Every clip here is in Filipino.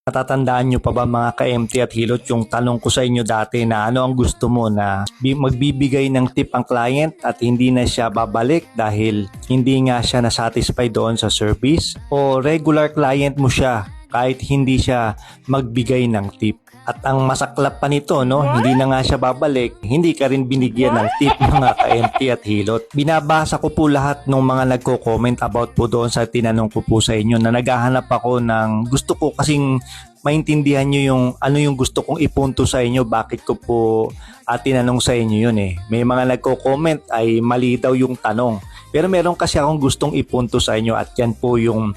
Natatandaan nyo pa ba mga ka-MT at Hilot yung tanong ko sa inyo dati na ano ang gusto mo na magbibigay ng tip ang client at hindi na siya babalik dahil hindi nga siya nasatisfy doon sa service, o regular client mo siya kahit hindi siya magbigay ng tip. At ang masaklap pa nito, no, hindi na nga siya babalik, hindi ka rin binigyan ng tip mga ka-MT at Hilot. Binabasa ko po lahat ng mga nagko-comment about po doon sa tinanong ko po sa inyo na naghahanap ako ng gusto ko kasing maintindihan nyo yung ano yung gusto kong ipunto sa inyo, bakit ko po tinanong sa inyo yun eh. May mga nagko-comment ay mali daw yung tanong. Pero meron kasi akong gustong ipunto sa inyo at yan po yung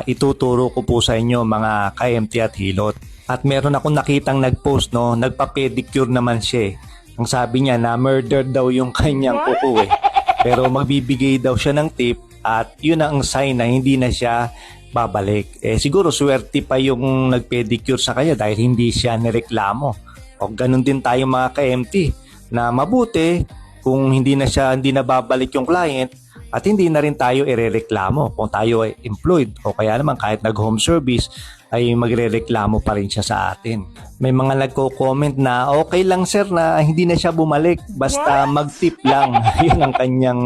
ituturo ko po sa inyo mga ka-MT at Hilot. At meron akong nakitang nag-post, no, nagpa-pedicure naman siya eh. Ang sabi niya na murder daw yung kanyang kuko eh. Pero magbibigay daw siya ng tip at yun ang sign na hindi na siya babalik. Eh siguro swerte pa yung nag-pedicure sa kanya dahil hindi siya nireklamo. O ganun din tayo mga ka-MT na mabuti kung hindi na babalik yung client at hindi na rin tayo irereklamo kung tayo ay employed o kaya naman kahit nag-home service ay magrereklamo pa rin siya sa atin. May mga nagko-comment na okay lang sir na hindi na siya bumalik basta mag-tip lang. Yun ang kanyang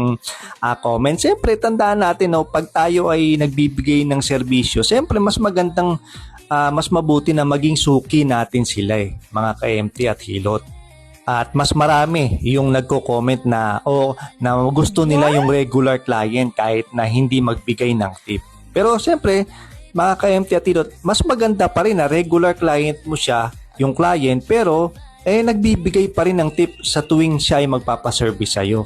comment. Siyempre tandaan natin, no, pag tayo ay nagbibigay ng serbisyo, siyempre mas magandang mas mabuti na maging suki natin sila eh, mga ka-MT at Hilot. At mas marami yung nagko-comment na na gusto nila yung regular client kahit na hindi magbigay ng tip. Pero siyempre, mga ka-MT at Hilot, mas maganda pa rin na regular client mo siya, yung client, pero nagbibigay pa rin ng tip sa tuwing siya ay magpapaservice sa'yo.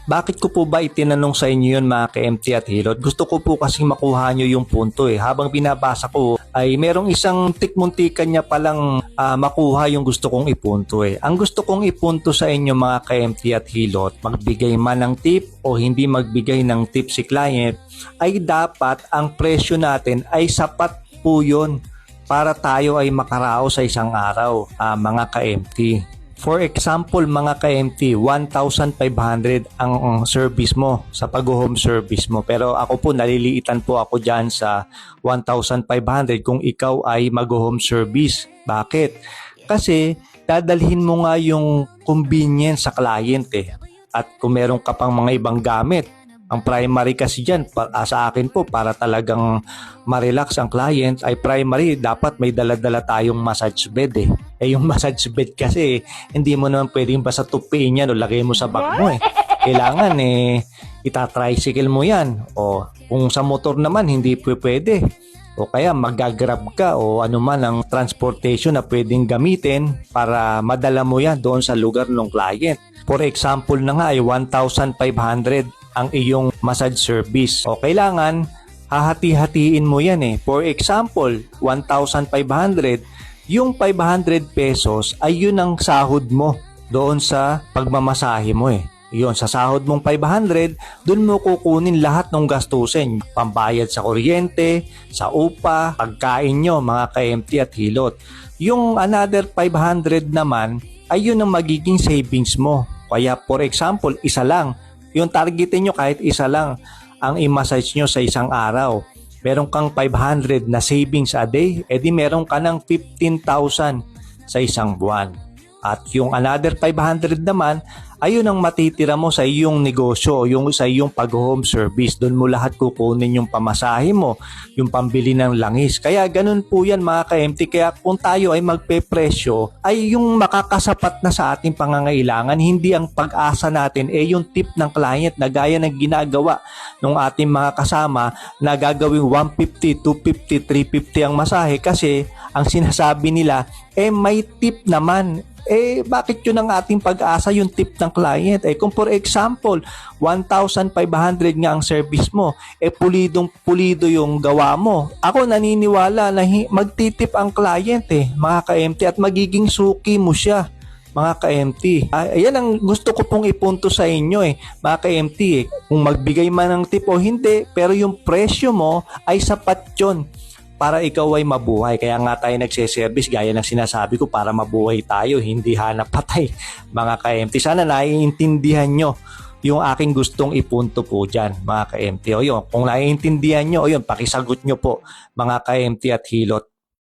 Bakit ko po ba itinanong sa inyo yun mga ka-MT at Hilot? Gusto ko po kasi makuha nyo yung punto eh. Habang binabasa ko ay merong isang tikmuntikan niya palang makuha yung gusto kong ipunto eh. Ang gusto kong ipunto sa inyo mga ka-MT at Hilot, magbigay man ng tip o hindi magbigay ng tip si client, ay dapat ang presyo natin ay sapat po yun para tayo ay makaraos sa isang araw, mga ka-MT. For example, mga ka-MT, 1,500 ang service mo sa pag-home service mo. Pero ako po, naliliitan po ako dyan sa 1,500 kung ikaw ay mag-home service. Bakit? Kasi dadalhin mo nga yung convenience sa client eh. At kung meron ka pang mga ibang gamit, ang primary kasi dyan, sa akin po, para talagang ma-relax ang client, ay primary, dapat may dala-dala tayong massage bed eh. Yung massage bed kasi, hindi mo naman pwedeng basta tupiin yan o lagay mo sa bag mo eh. Kailangan ita-tricycle mo yan. O kung sa motor naman, hindi pwede. O kaya magagrab ka o anuman ang transportation na pwedeng gamitin para madala mo yan doon sa lugar ng client. For example na nga ay 1,500 ang iyong massage service. O kailangan hahati-hatiin mo yan eh. For example, 1,500, yung 500 pesos ay yun ang sahod mo doon sa pagmamasahe mo eh. Yun, sa sahod mong 500, dun mo kukunin lahat ng gastusin. Pambayad sa kuryente, sa upa, pagkain nyo, mga ka-MT at Hilot. Yung another 500 naman, ay yun ang magiging savings mo. Kaya for example, isa lang. Yung targetin nyo kahit isa lang ang i-massage nyo sa isang araw. Meron kang 500 na savings a day, edi meron ka ng 15,000 sa isang buwan. At yung another 500 naman, ayun ang matitira mo sa iyong negosyo, yung sa iyong pag-home service. Doon mo lahat kukunin yung pamasahe mo, yung pambili ng langis. Kaya ganun po yan mga ka-MT. Kaya kung tayo ay magpe-presyo, ay yung makakasapat na sa ating pangangailangan, hindi ang pag-asa natin, yung tip ng client na gaya ng ginagawa ng ating mga kasama na gagawing 150, 250, 350 ang masahe kasi ang sinasabi nila, may tip naman. Bakit yun ang ating pag-asa, yung tip ng client? Kung for example, 1,500 nga ang service mo, pulido yung gawa mo. Ako naniniwala na magtitip ang client mga ka-MT, at magiging suki mo siya, mga ka-MT. Ayan ang gusto ko pong ipunto sa inyo mga ka-MT. Kung magbigay man ng tip o hindi, pero yung presyo mo ay sapat yun para ikaw ay mabuhay. Kaya nga tayo nagse-service, gaya ng sinasabi ko, para mabuhay tayo, hindi hanap patay, mga ka-MT. Sana naiintindihan nyo yung aking gustong ipunto po dyan, mga ka-MT. O yun, kung naiintindihan nyo, o yun, pakisagot nyo po, mga ka-MT at Hilot.